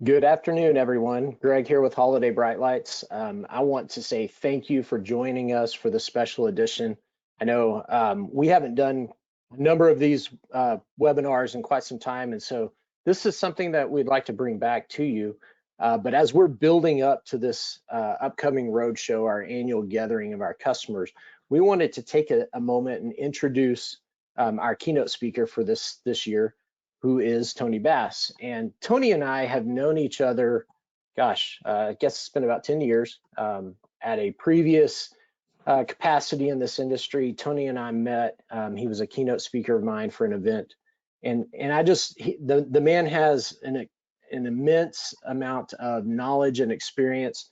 Good afternoon, everyone. Greg here with Holiday Bright Lights. I want to say thank you for joining us for the special edition. I know we haven't done a number of these webinars in quite some time, and so this is something that we'd like to bring back to you. But as we're building up to this upcoming roadshow, our annual gathering of our customers, we wanted to take a moment and introduce our keynote speaker for this year, who is Tony Bass. And Tony and I have known each other, I guess it's been about 10 years. At a previous capacity in this industry, Tony and I met. He was a keynote speaker of mine for an event. And the man has an immense amount of knowledge and experience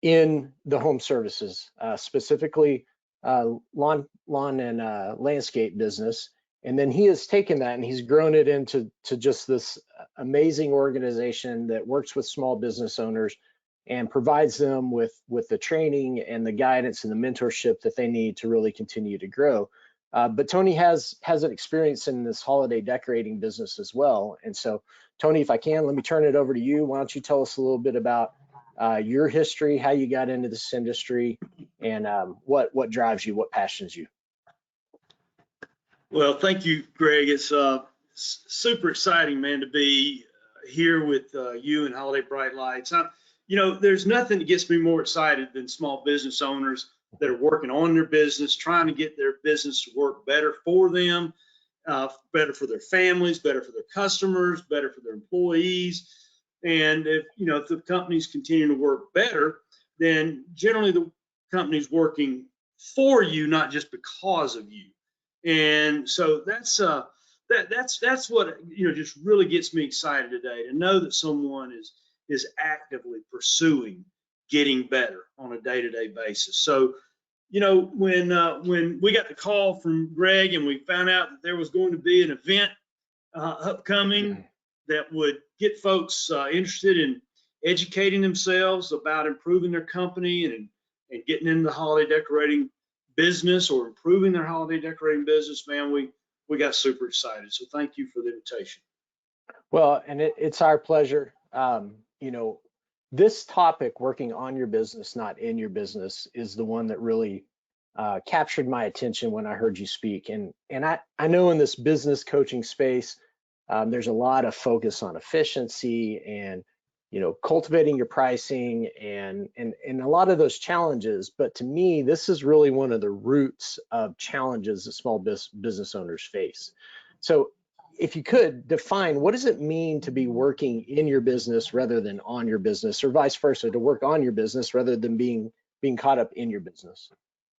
in the home services, specifically lawn and landscape business. And then he has taken that and he's grown it into just this amazing organization that works with small business owners and provides them with the training and the guidance and the mentorship that they need to really continue to grow. But Tony has an experience in this holiday decorating business as well. And so, Tony, if I can, let me turn it over to you. Why don't you tell us a little bit about your history, how you got into this industry, and what drives you, what passions you? Well, thank you, Greg. It's super exciting, man, to be here with you and Holiday Bright Lights. There's nothing that gets me more excited than small business owners that are working on their business, trying to get their business to work better for them, better for their families, better for their customers, better for their employees. And if the companies continue to work better, then generally the company's working for you, not just because of you. And so that's what just really gets me excited today, to know that someone is actively pursuing getting better on a day-to-day basis. So when we got the call from Greg and we found out that there was going to be an event upcoming that would get folks interested in educating themselves about improving their company and getting into the holiday decorating business or improving their holiday decorating business, man, we got super excited. So thank you for the invitation. Well, and it's our pleasure. This topic, working on your business, not in your business, is the one that really captured my attention when I heard you speak. And I know in this business coaching space, there's a lot of focus on efficiency and cultivating your pricing and a lot of those challenges. But to me, this is really one of the roots of challenges that small business owners face. So if you could define, what does it mean to be working in your business rather than on your business, or vice versa, to work on your business rather than being caught up in your business?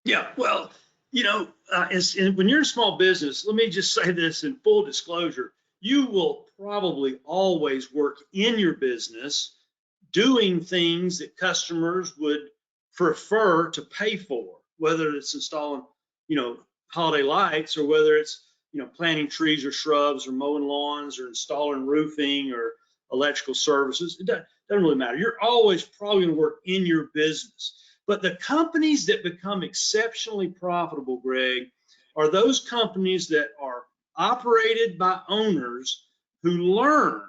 Yeah, well, when you're a small business, let me just say this in full disclosure, you will probably always work in your business doing things that customers would prefer to pay for, whether it's installing, holiday lights, or whether it's, planting trees or shrubs or mowing lawns or installing roofing or electrical services. It doesn't really matter. You're always probably going to work in your business. But the companies that become exceptionally profitable, Greg, are those companies that are operated by owners who learn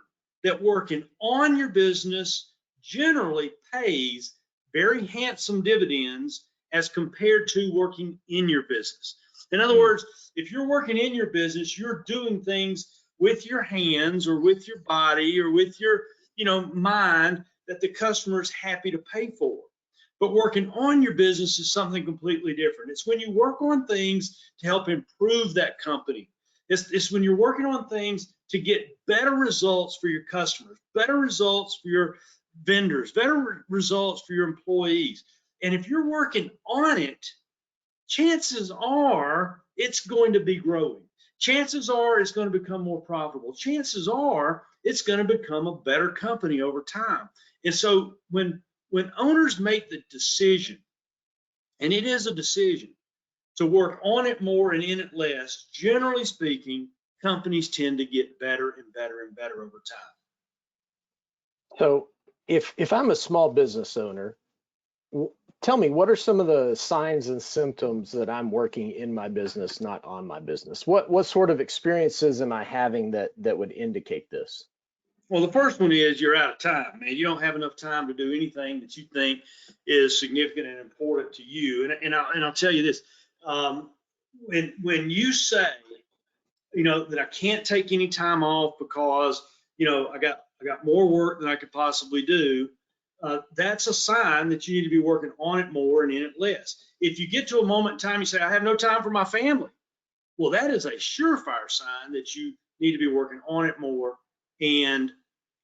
that working on your business generally pays very handsome dividends as compared to working in your business. In other words, if you're working in your business, you're doing things with your hands or with your body or with your mind that the customer is happy to pay for. But working on your business is something completely different. It's when you work on things to help improve that company. It's when you're working on things to get better results for your customers, better results for your vendors, better results for your employees. And if you're working on it, chances are it's going to be growing. Chances are it's going to become more profitable. Chances are it's going to become a better company over time. And so when owners make the decision, and it is a decision, to work on it more and in it less, generally speaking, companies tend to get better and better and better over time. So if I'm a small business owner, tell me, what are some of the signs and symptoms that I'm working in my business, not on my business? What sort of experiences am I having that would indicate this? Well, the first one is you're out of time, man. You don't have enough time to do anything that you think is significant and important to you. And I'll tell you this: when you say, that I can't take any time off because I got more work than I could possibly do, that's a sign that you need to be working on it more and in it less. If you get to a moment in time you say, I have no time for my family, well, that is a surefire sign that you need to be working on it more and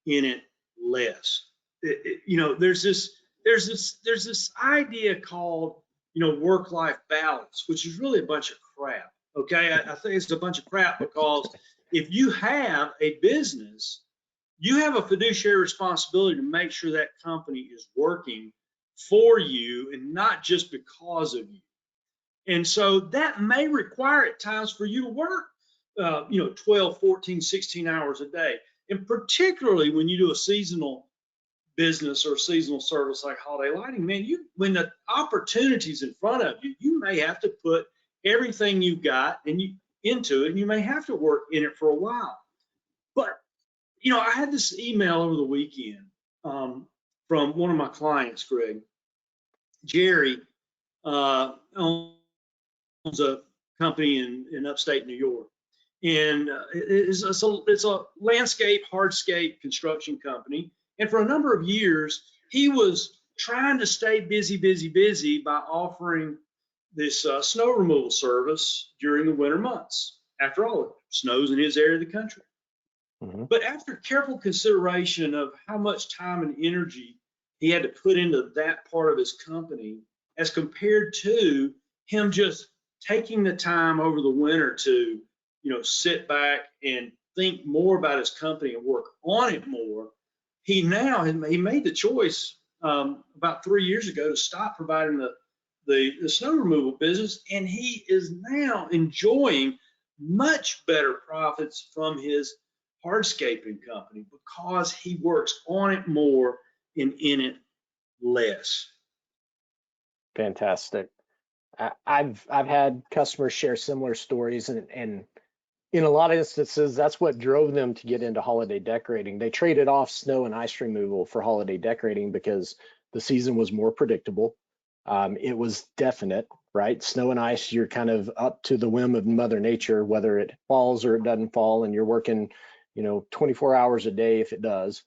in it less. There's this idea called work-life balance, which is really a bunch of crap. Okay, I think it's a bunch of crap because if you have a business, you have a fiduciary responsibility to make sure that company is working for you and not just because of you. And so that may require at times for you to work, 12, 14, 16 hours a day. And particularly when you do a seasonal business or seasonal service like holiday lighting, man, when the opportunity's in front of you, you may have to put everything you've got into it, and you may have to work in it for a while. But, I had this email over the weekend from one of my clients, Greg. Jerry owns a company in upstate New York. And it's a landscape, hardscape construction company. And for a number of years, he was trying to stay busy by offering this snow removal service during the winter months. After all, it snows in his area of the country. Mm-hmm. But after careful consideration of how much time and energy he had to put into that part of his company, as compared to him just taking the time over the winter to sit back and think more about his company and work on it more, he made the choice about 3 years ago to stop providing the snow removal business, and he is now enjoying much better profits from his hardscaping company because he works on it more and in it less. Fantastic. I've had customers share similar stories, and in a lot of instances, that's what drove them to get into holiday decorating. They traded off snow and ice removal for holiday decorating because the season was more predictable. It was definite, right? Snow and ice, you're kind of up to the whim of Mother Nature, whether it falls or it doesn't fall, and you're working, 24 hours a day if it does.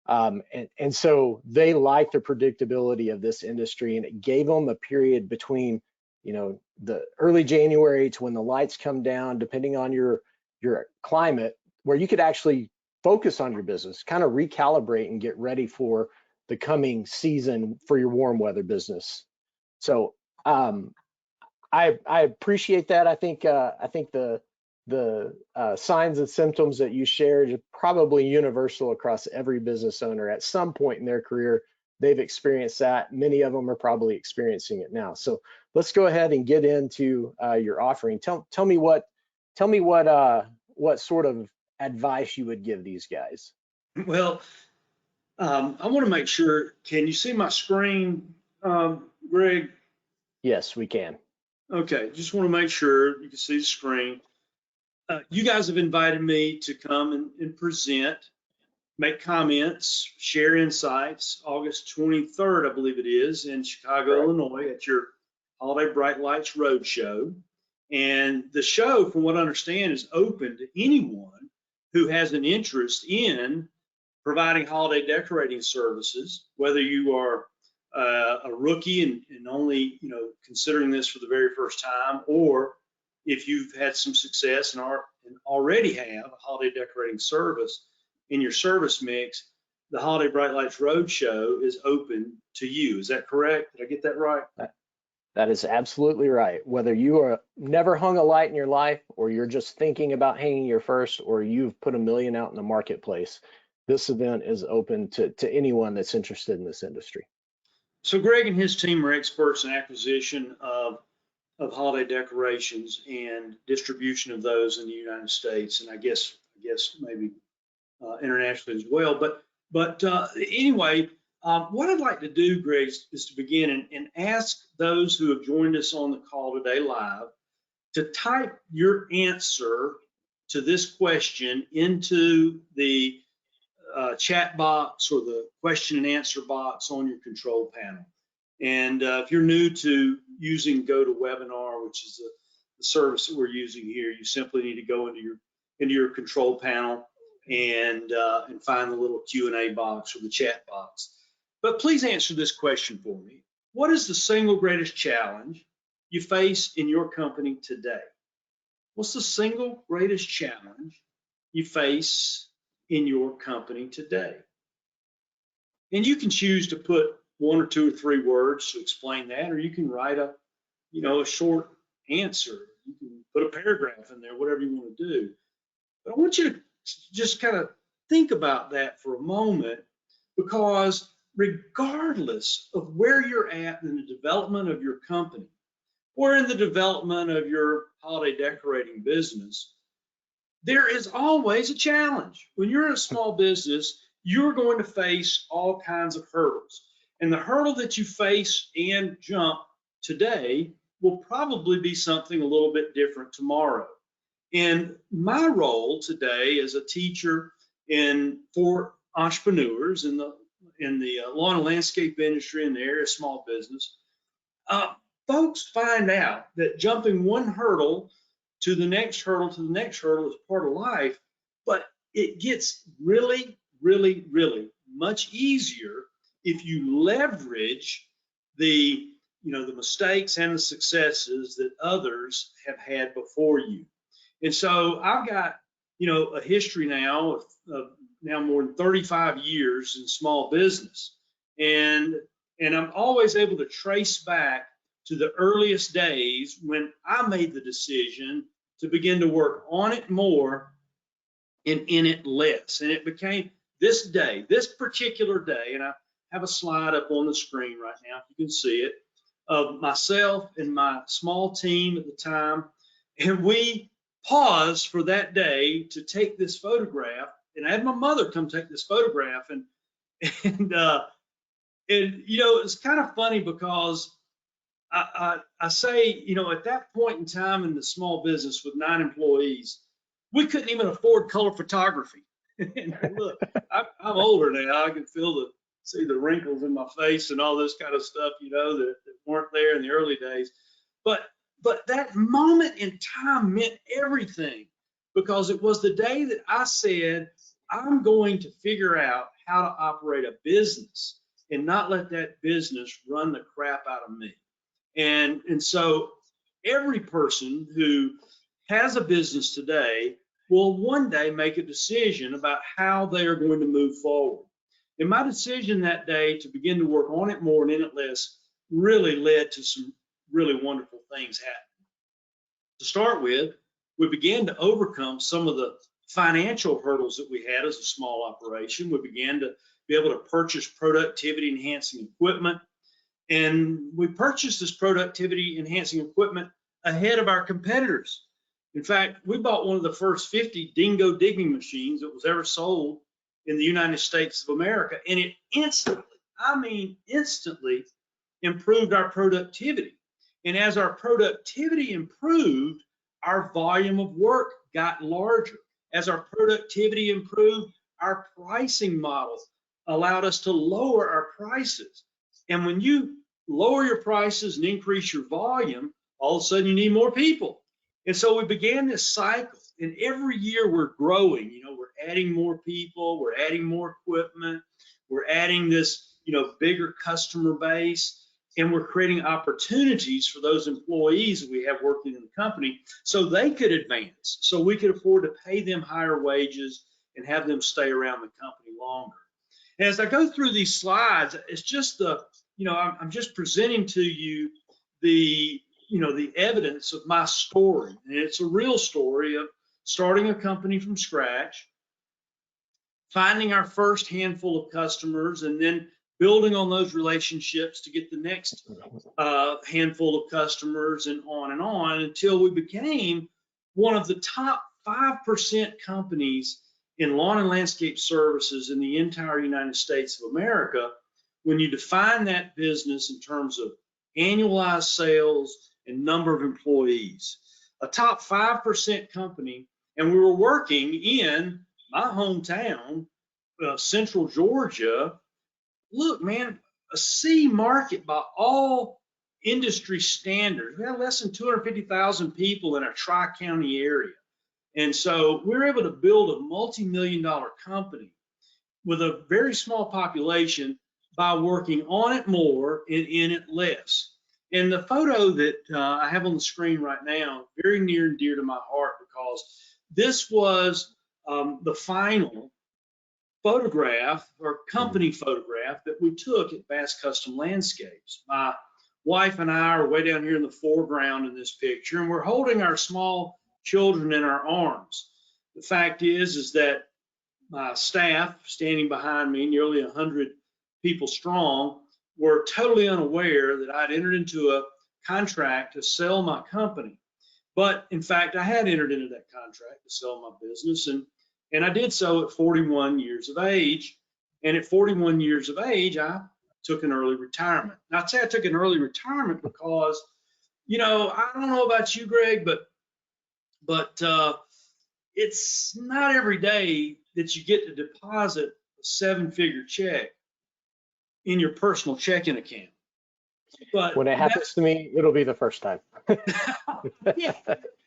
And so they liked the predictability of this industry, and it gave them a period between, the early January to when the lights come down, depending on your climate, where you could actually focus on your business, kind of recalibrate and get ready for the coming season for your warm weather business. So I appreciate that. I think the signs and symptoms that you shared are probably universal across every business owner. At some point in their career, they've experienced that. Many of them are probably experiencing it now. So let's go ahead and get into your offering. Tell me what sort of advice you would give these guys. Well, I want to make sure. Can you see my screen, Greg? Yes, we can. Okay, just want to make sure you can see the screen. You guys have invited me to come and present, make comments, share insights, August 23rd, I believe it is, in Chicago, right, Illinois, at your Holiday Bright Lights Roadshow. And the show, from what I understand, is open to anyone who has an interest in providing holiday decorating services, whether you are a rookie and only considering this for the very first time, or if you've had some success and already have a holiday decorating service in your service mix. The Holiday Bright Lights Roadshow is open to you. Is that correct? Did I get that right? That is absolutely right. Whether you are never hung a light in your life, or you're just thinking about hanging your first, or you've put $1 million out in the marketplace, this event is open to anyone that's interested in this industry. So Greg and his team are experts in acquisition of holiday decorations and distribution of those in the United States, and I guess maybe internationally as well. But anyway, what I'd like to do, Greg, is to begin and ask those who have joined us on the call today live to type your answer to this question into the chat box or the question and answer box on your control panel. And if you're new to using GoToWebinar, which is the service that we're using here, you simply need to go into your control panel and find the little Q&A box or the chat box. But please answer this question for me. What is the single greatest challenge you face in your company today? What's the single greatest challenge you face in your company today? And you can choose to put 1 or 2 or 3 words to explain that, or you can write a short answer. You can put a paragraph in there, whatever you want to do. But I want you to just kind of think about that for a moment, because regardless of where you're at in the development of your company or in the development of your holiday decorating business, there is always a challenge. When you're in a small business, you're going to face all kinds of hurdles. And the hurdle that you face and jump today will probably be something a little bit different tomorrow. And my role today as a teacher for entrepreneurs in the lawn and landscape industry in the area of small business, folks find out that jumping one hurdle to the next hurdle to the next hurdle is part of life, but it gets really, really, really much easier if you leverage the mistakes and the successes that others have had before you. And so I've got a history now of now more than 35 years in small business, and I'm always able to trace back to the earliest days when I made the decision to begin to work on it more and in it less. And it became this particular day, and I have a slide up on the screen right now, if you can see it, of myself and my small team at the time. And we paused for that day to take this photograph, and I had my mother come take this photograph, and it's kind of funny because I say, at that point in time in the small business with 9 employees, we couldn't even afford color photography. And look, I'm older now. I can see the wrinkles in my face and all this kind of stuff, that weren't there in the early days. But that moment in time meant everything, because it was the day that I said, I'm going to figure out how to operate a business and not let that business run the crap out of me. And so every person who has a business today will one day make a decision about how they are going to move forward. And my decision that day to begin to work on it more and in it less really led to some really wonderful things happening. To start with, we began to overcome some of the financial hurdles that we had as a small operation. We began to be able to purchase productivity enhancing equipment. And we purchased this productivity enhancing equipment ahead of our competitors. In fact, we bought one of the first 50 dingo digging machines that was ever sold in the United States of America. And it instantly improved our productivity. And as our productivity improved, our volume of work got larger. As our productivity improved, our pricing model allowed us to lower our prices. And when you lower your prices and increase your volume, all of a sudden you need more people. And so we began this cycle, and every year we're growing. We're adding more people, we're adding more equipment, we're adding this, bigger customer base, and we're creating opportunities for those employees that we have working in the company so they could advance, so we could afford to pay them higher wages and have them stay around the company longer. And as I go through these slides, it's just I'm just presenting to you the evidence of my story. And it's a real story of starting a company from scratch, finding our first handful of customers, and then building on those relationships to get the next handful of customers, and on until we became one of the top 5% companies in lawn and landscape services in the entire United States of America, when you define that business in terms of annualized sales and number of employees. A top 5% company, and we were working in my hometown Central Georgia. Look, man, a C market by all industry standards. We have less than 250,000 people in our Tri-County area. And so we're able to build a multi-million-dollar company with a very small population by working on it more and in it less. And the photo that I have on the screen right now, very near and dear to my heart, because this was the final photograph or company photograph that we took at Bass Custom Landscapes. My wife and I are way down here in the foreground in this picture, and we're holding our small children in our arms. The fact is that my staff standing behind me, nearly 100 people strong, were totally unaware that I'd entered into a contract to sell my company. But in fact, I had entered into that contract to sell my business, and I did so at 41 years of age. And at 41 years of age, I took an early retirement. Now, I'd say I took an early retirement because, you know, I don't know about you, Greg, but it's not every day that you get to deposit a 7-figure check in your personal checking account. But when it happens to me, it'll be the first time. yeah,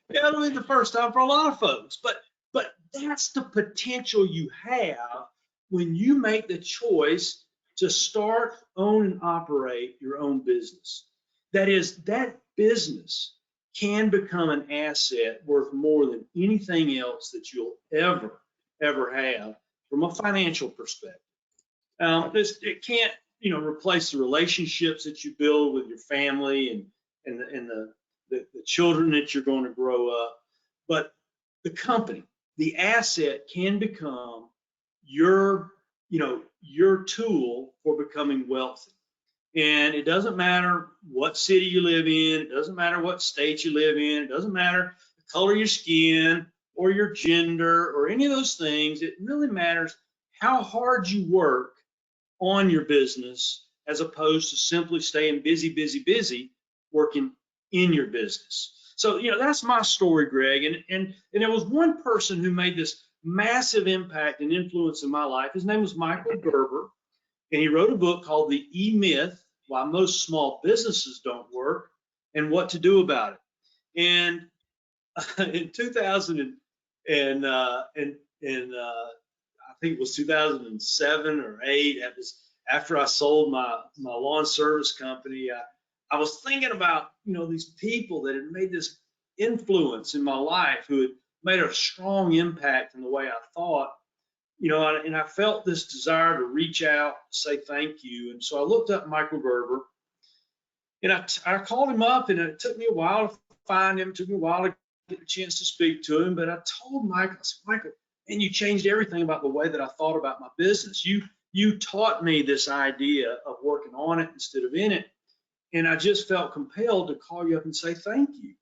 it'll be the first time for a lot of folks. But that's the potential you have when you make the choice to start, own, and operate your own business. That is, that business can become an asset worth more than anything else that you'll ever have from a financial perspective. It can't, you know, replace the relationships that you build with your family and the children that you're going to grow up. But the company, the asset, can become your tool for becoming wealthy. And it doesn't matter what city you live in, it doesn't matter what state you live in, it doesn't matter the color of your skin or your gender or any of those things. It really matters how hard you work on your business as opposed to simply staying busy working in your business. So, you know, that's my story, Greg. And there was one person who made this massive impact and influence in my life. His name was Michael Gerber. And he wrote a book called The E-Myth, Why Most Small Businesses Don't Work and What to Do About it. And in 2000 and I think it was 2007 or 8, after I sold my lawn service company, I was thinking about, you know, these people that had made this influence in my life, who had made a strong impact in the way I thought. You know, and I felt this desire to reach out, say thank you. And so I looked up Michael Gerber, and I called him up, and it took me a while to find him. It took me a while to get a chance to speak to him. But I told Michael, I said, Michael, and you changed everything about the way that I thought about my business. You taught me this idea of working on it instead of in it. And I just felt compelled to call you up and say thank you.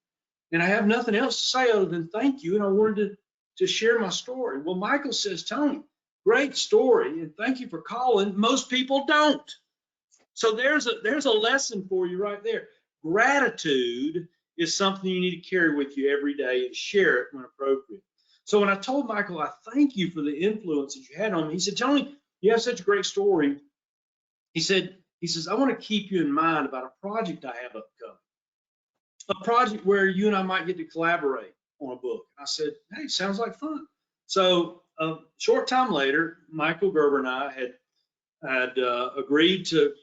And I have nothing else to say other than thank you. And I wanted to share my story. Well, Michael says, Tony, great story, and thank you for calling. Most people don't. So there's a lesson for you right there. Gratitude is something you need to carry with you every day and share it when appropriate. So when I told Michael, I thank you for the influence that you had on me, he said, Tony, you have such a great story. He says, I want to keep you in mind about a project I have upcoming, a project where you and I might get to collaborate on a book. I said, hey, sounds like fun. So a short time later, Michael Gerber and I had agreed to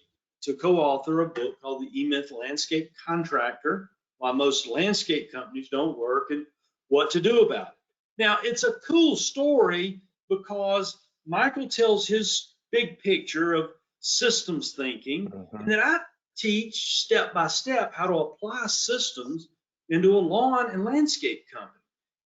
co-author a book called The E-Myth Landscape Contractor, Why Most Landscape Companies Don't Work and What to Do About it. Now, it's a cool story because Michael tells his big picture of systems thinking, and then I teach step by step how to apply systems into a lawn and landscape company.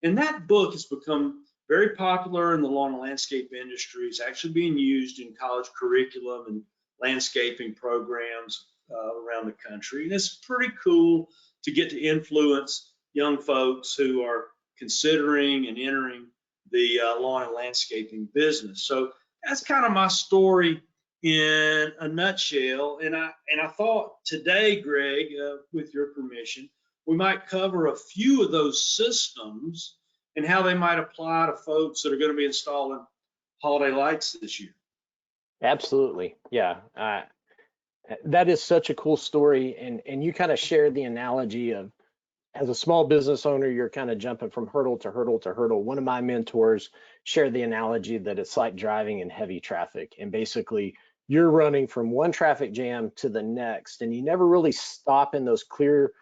And that book has become very popular in the lawn and landscape industry. It's actually being used in college curriculum and landscaping programs around the country. And it's pretty cool to get to influence young folks who are considering and entering the lawn and landscaping business. So that's kind of my story in a nutshell. And I thought today, Greg, with your permission, we might cover a few of those systems and how they might apply to folks that are going to be installing holiday lights this year. Absolutely. Yeah. That is such a cool story. And you kind of shared the analogy of, as a small business owner, you're kind of jumping from hurdle to hurdle to hurdle. One of my mentors shared the analogy that it's like driving in heavy traffic. And basically, you're running from one traffic jam to the next, and you never really stop in those clear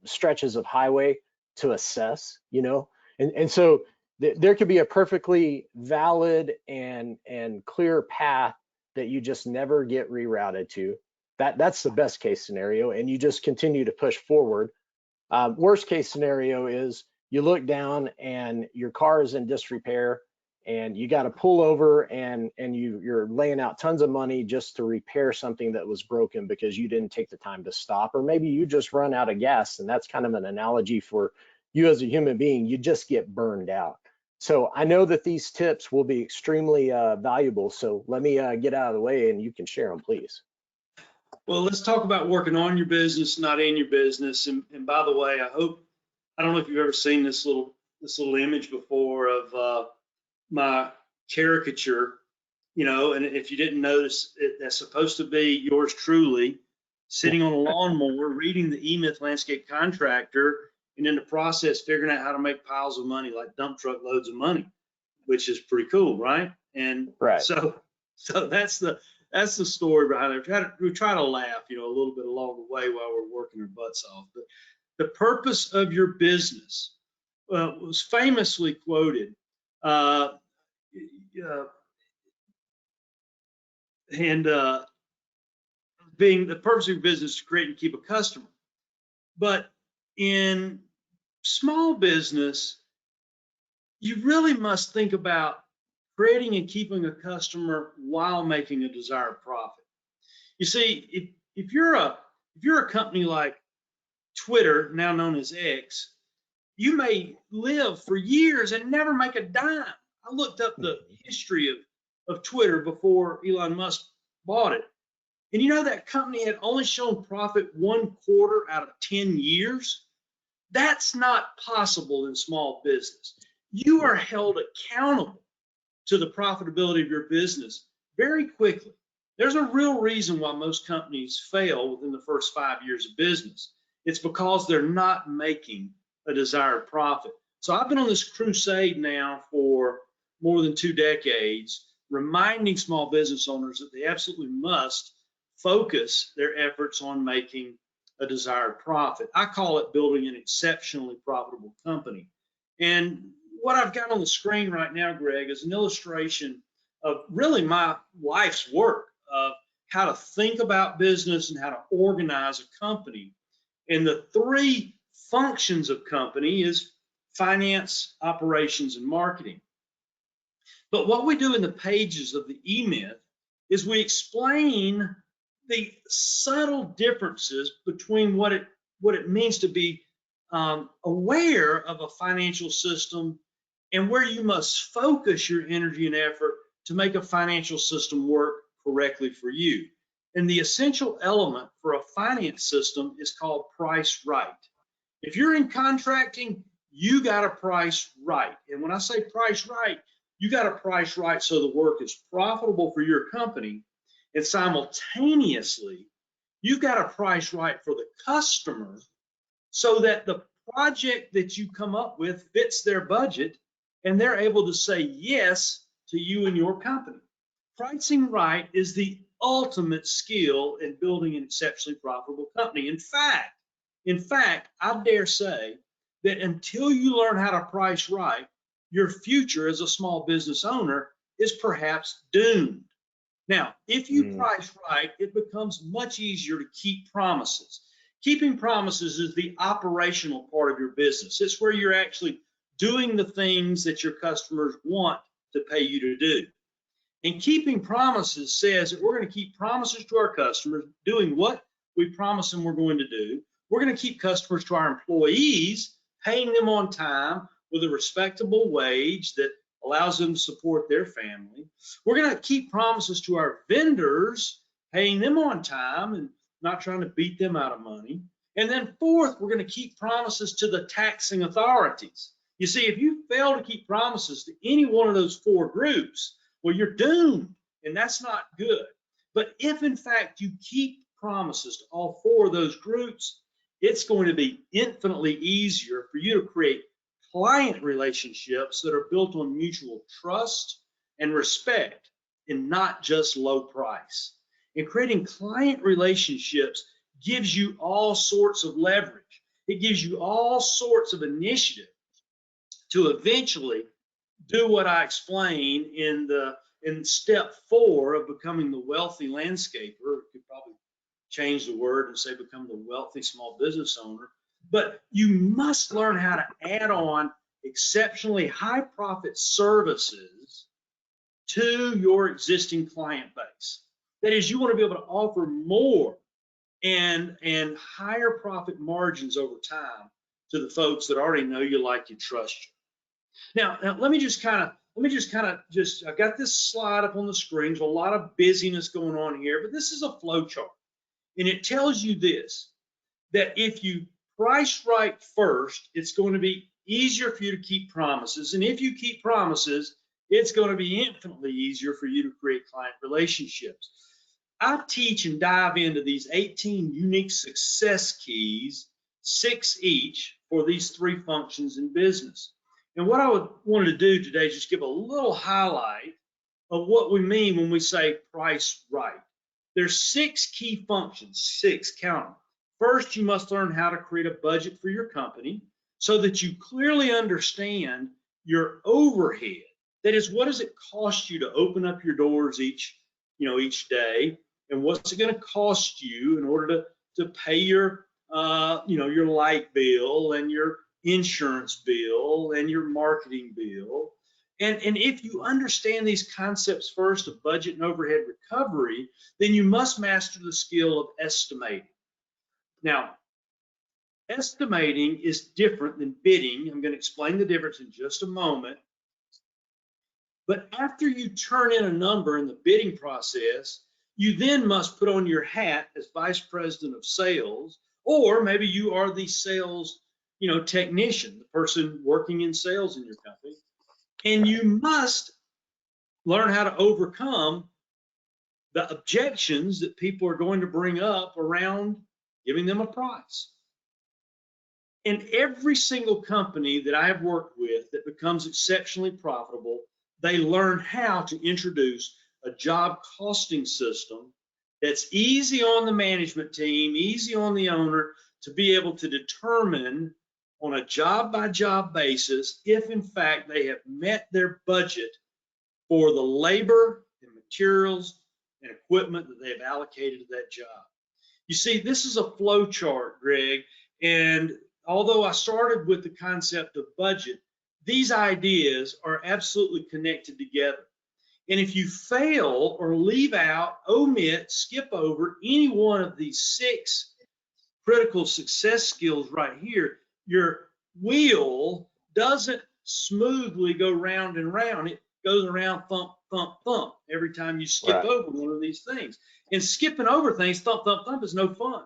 stretches of highway to assess, you know? And so there could be a perfectly valid and clear path that you just never get rerouted to. That's the best case scenario, and you just continue to push forward. Worst case scenario is you look down and your car is in disrepair and you got to pull over and you're laying out tons of money just to repair something that was broken because you didn't take the time to stop, or maybe you just run out of gas. And that's kind of an analogy for you as a human being. You just get burned out. So I know that these tips will be extremely valuable. So let me get out of the way and you can share them, please. Well, let's talk about working on your business, not in your business. And by the way, I don't know if you've ever seen this little image before of my caricature, you know, and if you didn't notice, that's supposed to be yours truly sitting on a lawnmower reading the E-Myth Landscape Contractor, and in the process figuring out how to make piles of money, like dump truck loads of money, which is pretty cool, right? And Right. so that's the story behind it. We try to laugh, you know, a little bit along the way while we're working our butts off. But the purpose of your business was famously quoted, being the purpose of your business to create and keep a customer. But in small business, you really must think about creating and keeping a customer while making a desired profit. You see, if you're a company like Twitter, now known as X, you may live for years and never make a dime. I looked up the history of Twitter before Elon Musk bought it. And you know that company had only shown profit 1 quarter out of 10 years? That's not possible in small business. You are held accountable to the profitability of your business very quickly. There's a real reason why most companies fail within the first 5 years of business. It's because they're not making a desired profit. So I've been on this crusade now for more than 2 decades, reminding small business owners that they absolutely must focus their efforts on making a desired profit. I call it building an exceptionally profitable company. And what I've got on the screen right now, Greg, is an illustration of really my life's work of how to think about business and how to organize a company. And the 3 functions of company is finance, operations, and marketing. But what we do in the pages of the E-Myth is we explain the subtle differences between what it means to be aware of a financial system and where you must focus your energy and effort to make a financial system work correctly for you. And the essential element for a finance system is called price right. If you're in contracting, you got to price right. And when I say price right, you got to price right so the work is profitable for your company, and simultaneously, you've got to price right for the customer so that the project that you come up with fits their budget and they're able to say yes to you and your company. Pricing right is the ultimate skill in building an exceptionally profitable company. In fact, I dare say that until you learn how to price right, your future as a small business owner is perhaps doomed. Now, if you price right, it becomes much easier to keep promises. Keeping promises is the operational part of your business. It's where you're actually doing the things that your customers want to pay you to do. And keeping promises says that we're going to keep promises to our customers, doing what we promise them we're going to do. We're going to keep customers to our employees, paying them on time with a respectable wage that allows them to support their family. We're going to keep promises to our vendors, paying them on time and not trying to beat them out of money. And then fourth, we're going to keep promises to the taxing authorities. You see, if you fail to keep promises to any one of those four groups, well, you're doomed, and that's not good. But if in fact you keep promises to all four of those groups, it's going to be infinitely easier for you to create client relationships that are built on mutual trust and respect and not just low price. And creating client relationships gives you all sorts of leverage. It gives you all sorts of initiative to eventually do what I explain in step 4 of becoming the wealthy landscaper. You could probably change the word and say become the wealthy small business owner. But you must learn how to add on exceptionally high profit services to your existing client base. That is, you want to be able to offer more and higher profit margins over time to the folks that already know you, like you, trust you. Now let me just kind of I got this slide up on the screen. There's a lot of busyness going on here, but this is a flow chart, and it tells you this, that if you price right first, it's going to be easier for you to keep promises, and if you keep promises, it's going to be infinitely easier for you to create client relationships. I teach and dive into these 18 unique success keys, 6 each, for these 3 functions in business. And what I wanted to do today is just give a little highlight of what we mean when we say price right. There's 6 key functions, 6, count them. First, you must learn how to create a budget for your company so that you clearly understand your overhead. That is, what does it cost you to open up your doors each day, and what's it going to cost you in order to pay your your light bill and your insurance bill and your marketing bill. And if you understand these concepts first of budget and overhead recovery, then you must master the skill of estimating. Now, estimating is different than bidding. I'm going to explain the difference in just a moment. But after you turn in a number in the bidding process, you then must put on your hat as vice president of sales, or maybe you are the sales technician, the person working in sales in your company, and you must learn how to overcome the objections that people are going to bring up around giving them a price. In every single company that I have worked with that becomes exceptionally profitable, they learn how to introduce a job costing system that's easy on the management team, easy on the owner, to be able to determine on a job-by-job basis if in fact they have met their budget for the labor and materials and equipment that they have allocated to that job. You see, this is a flow chart, Greg, and although I started with the concept of budget, these ideas are absolutely connected together. And if you fail or leave out, omit, skip over any one of these 6 critical success skills right here, your wheel doesn't smoothly go round and round. It goes around thump, thump, thump every time you skip over one of these things. And skipping over things, thump, thump, thump, is no fun.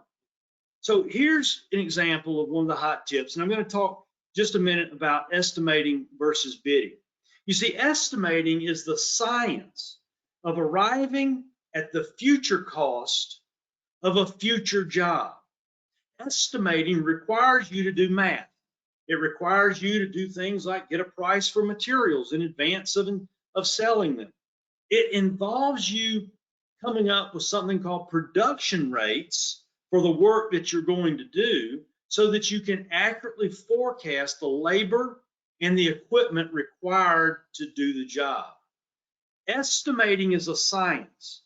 So here's an example of one of the hot tips, and I'm going to talk just a minute about estimating versus bidding. You see, estimating is the science of arriving at the future cost of a future job. Estimating requires you to do math. It requires you to do things like get a price for materials in advance of selling them. It involves you coming up with something called production rates for the work that you're going to do, so that you can accurately forecast the labor and the equipment required to do the job. Estimating is a science,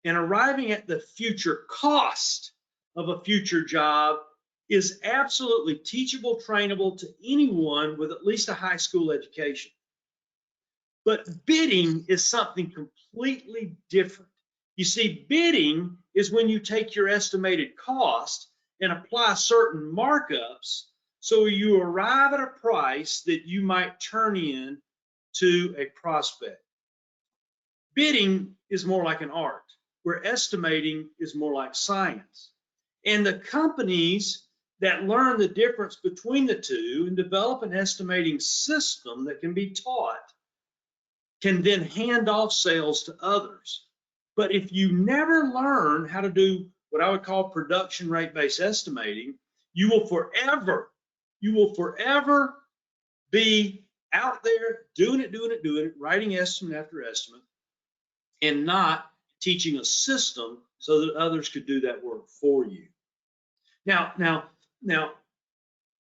and arriving at the future cost of a future job is absolutely teachable, trainable to anyone with at least a high school education. But bidding is something completely different. You see, bidding is when you take your estimated cost and apply certain markups so you arrive at a price that you might turn in to a prospect. Bidding is more like an art, where estimating is more like science. And the companies that learn the difference between the two and develop an estimating system that can be taught, can then hand off sales to others. But if you never learn how to do what I would call production rate-based estimating, you will forever be out there doing it, writing estimate after estimate, and not teaching a system so that others could do that work for you. Now,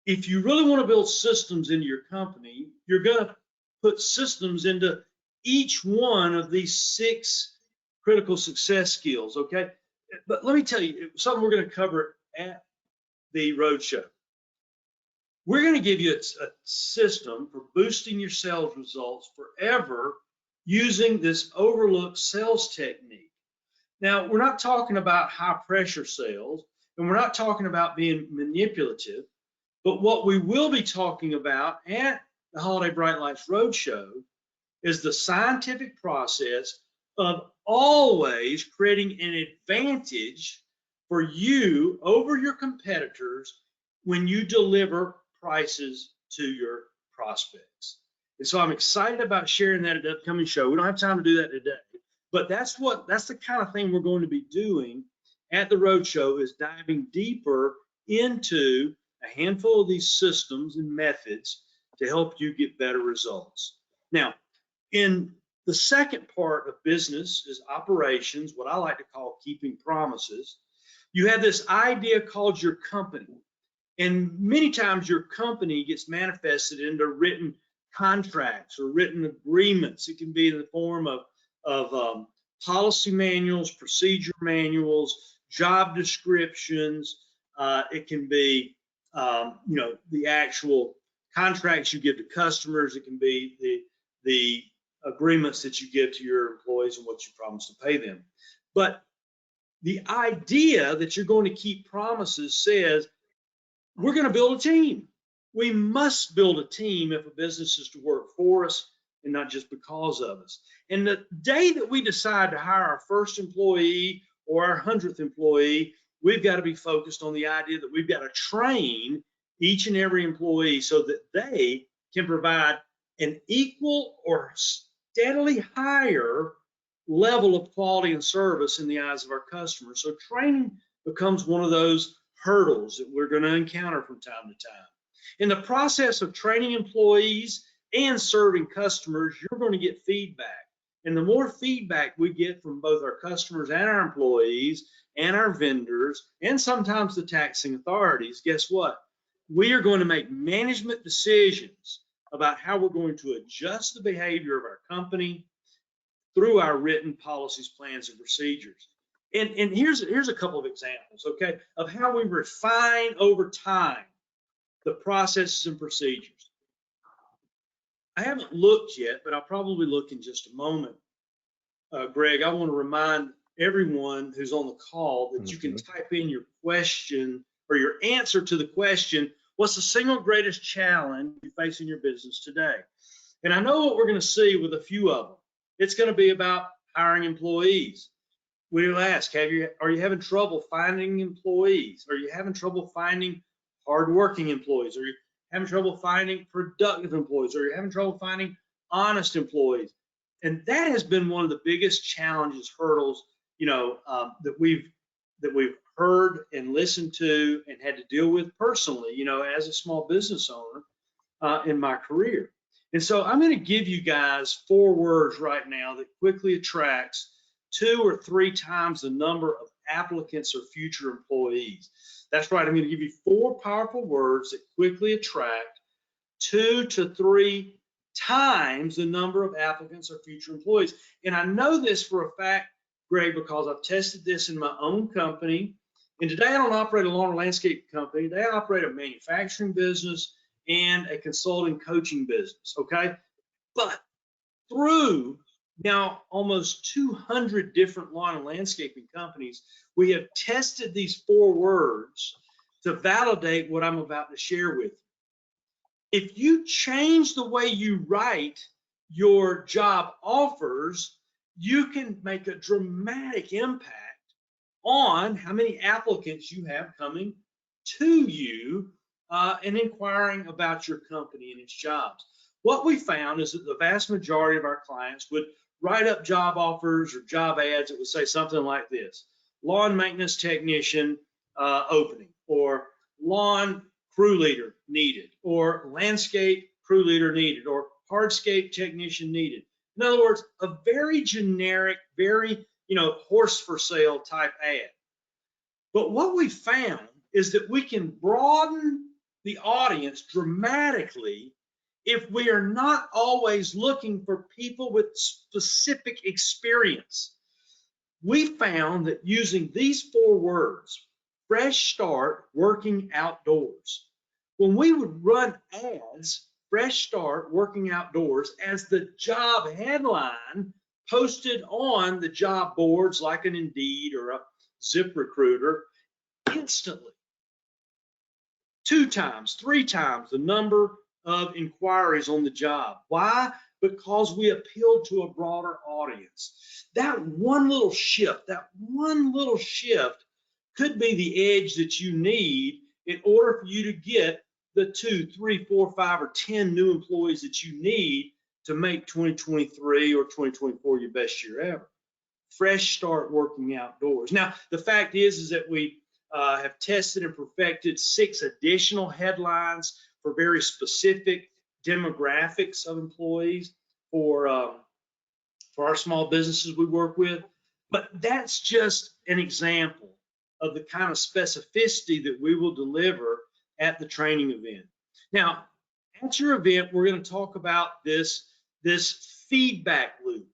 if you really want to build systems into your company, you're going to put systems into each one of these 6 critical success skills, okay? But let me tell you, something we're going to cover at the roadshow. We're going to give you a system for boosting your sales results forever using this overlooked sales technique. Now, we're not talking about high pressure sales, and we're not talking about being manipulative, but what we will be talking about at the Holiday Bright Lights Roadshow is the scientific process of always creating an advantage for you over your competitors when you deliver prices to your prospects. And so I'm excited about sharing that at the upcoming show. We don't have time to do that today, but that's the kind of thing we're going to be doing at the roadshow, is diving deeper into a handful of these systems and methods to help you get better results. Now, in the second part of business is operations, what I like to call keeping promises. You have this idea called your company. And many times your company gets manifested into written contracts or written agreements. It can be in the form of policy manuals, procedure manuals, job descriptions. It can be, the actual contracts you give to customers. It can be the agreements that you give to your employees and what you promise to pay them. But the idea that you're going to keep promises says, we're going to build a team. We must build a team if a business is to work for us and not just because of us. And the day that we decide to hire our first employee or our 100th employee, we've got to be focused on the idea that we've got to train each and every employee so that they can provide an equal or steadily higher level of quality and service in the eyes of our customers. So training becomes one of those hurdles that we're going to encounter from time to time. In the process of training employees and serving customers, you're going to get feedback. And the more feedback we get from both our customers and our employees and our vendors, and sometimes the taxing authorities, guess what? We are going to make management decisions about how we're going to adjust the behavior of our company through our written policies, plans, and procedures. And here's a couple of examples, okay, of how we refine over time the processes and procedures. I haven't looked yet, but I'll probably look in just a moment. Greg, I want to remind everyone who's on the call that you can type in your question or your answer to the question, what's the single greatest challenge you face in your business today? And I know what we're going to see with a few of them. It's going to be about hiring employees. We'll ask, are you having trouble finding employees? Are you having trouble finding hardworking employees? Are you having trouble finding productive employees? Are you having trouble finding honest employees? And that has been one of the biggest challenges, hurdles, that we've heard and listened to and had to deal with personally, as a small business owner in my career. And so I'm going to give you guys 4 words right now that quickly attracts 2 or 3 times the number of applicants or future employees. That's right. I'm going to give you 4 powerful words that quickly attract 2 to 3 times the number of applicants or future employees. And I know this for a fact, Greg, because I've tested this in my own company. And today I don't operate a lawn and landscape company. Today I operate a manufacturing business and a consulting coaching business, okay? But through now almost 200 different lawn and landscaping companies, we have tested these 4 words to validate what I'm about to share with you. If you change the way you write your job offers, you can make a dramatic impact on how many applicants you have coming to you and inquiring about your company and its jobs. What we found is that the vast majority of our clients would write up job offers or job ads that would say something like this: lawn maintenance technician opening, or lawn crew leader needed, or landscape crew leader needed, or hardscape technician needed. In other words, a very generic, very, horse for sale type ad. But what we found is that we can broaden the audience dramatically if we are not always looking for people with specific experience. We found that using these 4 words, fresh start working outdoors, when we would run ads, fresh start working outdoors, as the job headline posted on the job boards like an Indeed or a ZipRecruiter, instantly 2 times, 3 times the number of inquiries on the job. Why? Because we appealed to a broader audience. That one little shift could be the edge that you need in order for you to get the 2, 3, 4, 5, or 10 new employees that you need to make 2023 or 2024 your best year ever. Fresh start working outdoors. Now, the fact is that we have tested and perfected 6 additional headlines for very specific demographics of employees for our small businesses we work with. But that's just an example of the kind of specificity that we will deliver at the training event. Now, at your event, we're going to talk about this feedback loop.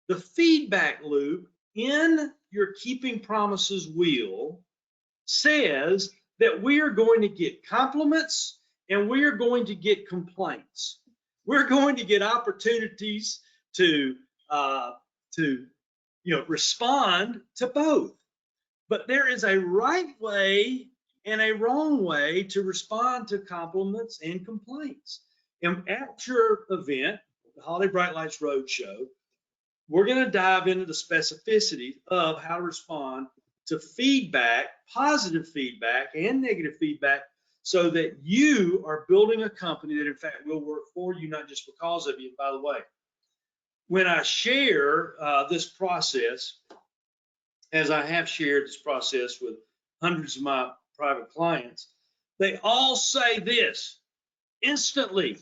The feedback loop in your Keeping Promises wheel says that we are going to get compliments and we are going to get complaints. We're going to get opportunities to respond to both. But there is a right way and a wrong way to respond to compliments and complaints. And at your event, the Holiday Bright Lights Roadshow, we're going to dive into the specificity of how to respond to feedback, positive feedback and negative feedback, so that you are building a company that in fact will work for you, not just because of you. And by the way, when I share this process, as I have shared this process with hundreds of my private clients, they all say this: instantly,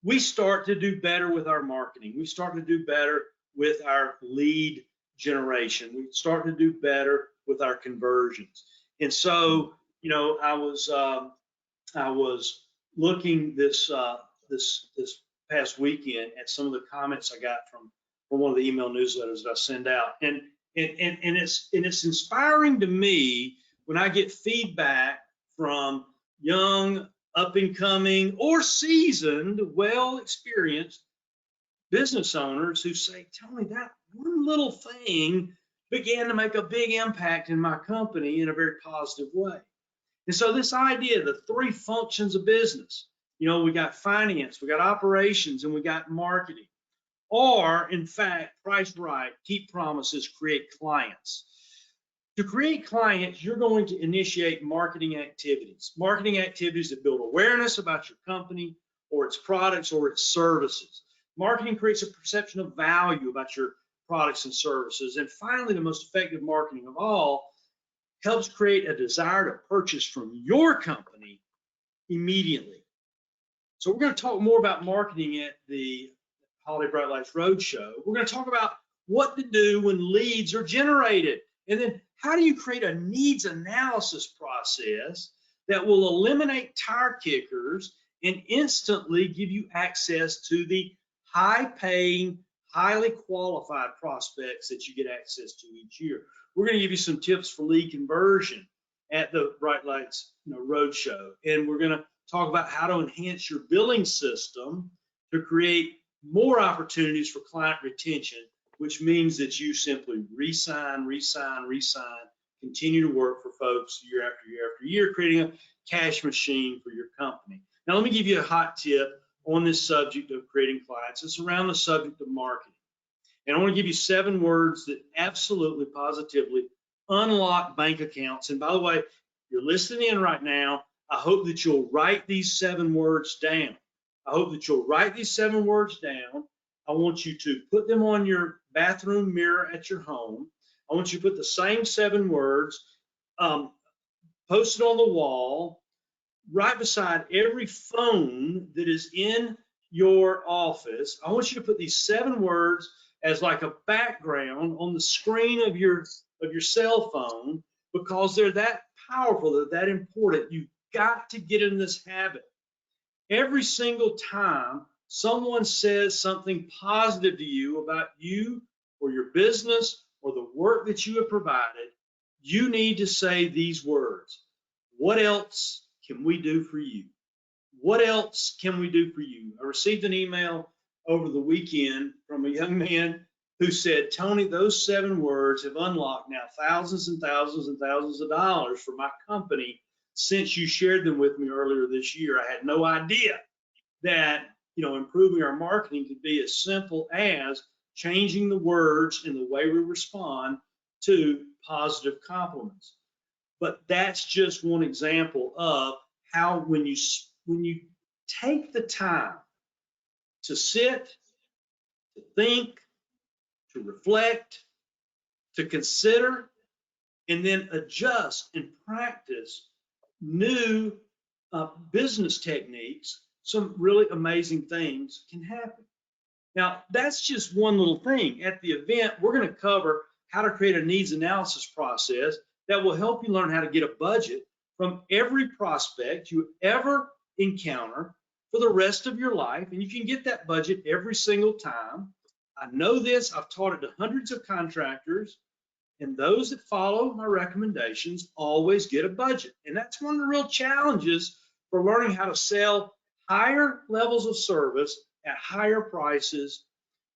we start to do better with our marketing. We start to do better with our lead generation. We start to do better with our conversions. And so, I was looking this past weekend at some of the comments I got from one of the email newsletters that I send out, and it's inspiring to me when I get feedback from young, up and coming, or seasoned, well experienced business owners who say, Tony, that one little thing began to make a big impact in my company in a very positive way. And so this idea, the 3 functions of business, we got finance, we got operations, and we got marketing, are in fact priced right, keep promises, create clients. To create clients, you're going to initiate marketing activities that build awareness about your company or its products or its services. Marketing creates a perception of value about your products and services. And finally, the most effective marketing of all helps create a desire to purchase from your company immediately. So we're going to talk more about marketing at the Holiday Bright Lights Roadshow. We're going to talk about what to do when leads are generated. And then how do you create a needs analysis process that will eliminate tire kickers and instantly give you access to the high-paying, highly qualified prospects that you get access to each year. We're going to give you some tips for lead conversion at the Bright Lights Roadshow. And we're going to talk about how to enhance your billing system to create more opportunities for client retention, which means that you simply re-sign, continue to work for folks year after year after year, creating a cash machine for your company. Now, let me give you a hot tip on this subject of creating clients. It's around the subject of marketing. And I want to give you 7 words that absolutely, positively unlock bank accounts. And by the way, you're listening in right now, I hope that you'll write these 7 words down. I hope that you'll write these 7 words down. I want you to put them on your bathroom mirror at your home. I want you to put the same 7 words, posted on the wall, right beside every phone that is in your office. I want you to put these 7 words as like a background on the screen of your cell phone, because they're that powerful, they're that important. You've got to get in this habit. Every single time someone says something positive to you about you or your business or the work that you have provided, you need to say these words. What else can we do for you? What else can we do for you? I received an email over the weekend from a young man who said, Tony, those 7 words have unlocked now thousands and thousands and thousands of dollars for my company since you shared them with me earlier this year. I had no idea that, improving our marketing could be as simple as changing the words and the way we respond to positive compliments. But that's just one example of how when you take the time to sit, to think, to reflect, to consider, and then adjust and practice new business techniques, some really amazing things can happen. Now, that's just one little thing. At the event, we're going to cover how to create a needs analysis process that will help you learn how to get a budget from every prospect you ever encounter for the rest of your life. And you can get that budget every single time. I know this, I've taught it to hundreds of contractors, and those that follow my recommendations always get a budget. And that's one of the real challenges for learning how to sell higher levels of service at higher prices